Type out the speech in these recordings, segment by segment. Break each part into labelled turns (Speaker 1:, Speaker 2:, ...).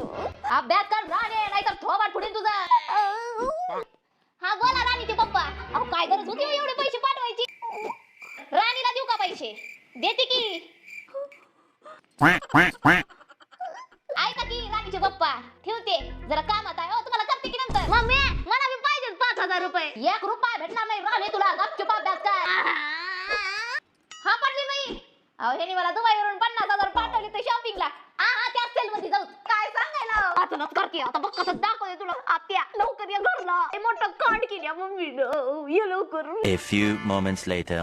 Speaker 1: अभ्यास कर राणे नाहीतर थोबाड फुडीन तुझा. हा बोला राणीचे पप्पा. अहो काय गरज होती हो एवढे पैसे पाठवायची. राणीला देऊ का पैसे? देते की. ऐका की राणीचे पप्पा ठेवते जरा कामात आहे. हो तुम्हाला करते की नंतर. मम्मी मला बी पाहिजे 5000 रुपये. 1 रुपया भेटणार नाही राणे तुला. गपचूप अभ्यास कर. हा पडली नाही. अहो ह्यानी मला दुबईवरून 50,000 पाठवले तर शॉपिंगला. हा त्या सेल मध्ये जाऊ. काय सांगायला आता नच करते. आता बघ कसं दाखवते तुला. आत्या लवकर ये घरला. हे मोठं कांड केल्या मम्मीनं. ये लवकर.
Speaker 2: A few moments later.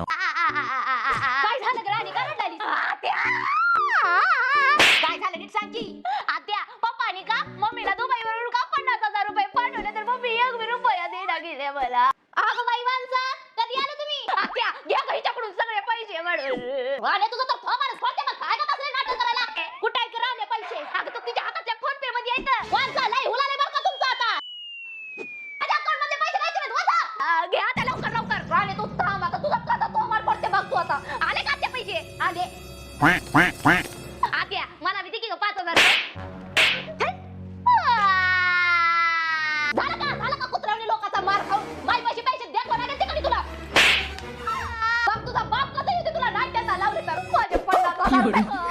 Speaker 1: काय झालं ग राणी? काय म्हणाली? आत्या काय झालं नीट सांग की. आत्या पप्पानी का मम्मीला दुबईवरून का 50,000 रुपये पाठवले तर मम्मी 1 रुपया देणार गेल्या मला. अगं बाई माणसा कधी आलं तुम्ही? आत्या घ्या का हिच्याकडून सगळे पैसे म्हणून. वाले तुझं तर थोबाडच फोडते. मग काय का बसले नाटक करायला? कुठे आहे राणे पैसे? अगं तर तुझ्या हातातल्या फोन पे मध्ये येतं. वाचा लय हुलाले बरं का तुमचं आता. माझ्या अकाउंट मध्ये पैसे नाही तुम्ही वाचा. घ्या आता लवकर लवकर. राणे तू थांब आता. तुझा कसा थोबाड पडते बघ तू आता. आले का ते पैसे? आले. आत्या मला भीती की 5,000 झालं का कुत्र्यावणी लोकांचा मार खाऊन माझे पैसे द्या कोणाला ते कधी तुला. बघ तुझा बाप कसा येते तुला नाट्याचा लावले तर माझे 50,000 रुपये.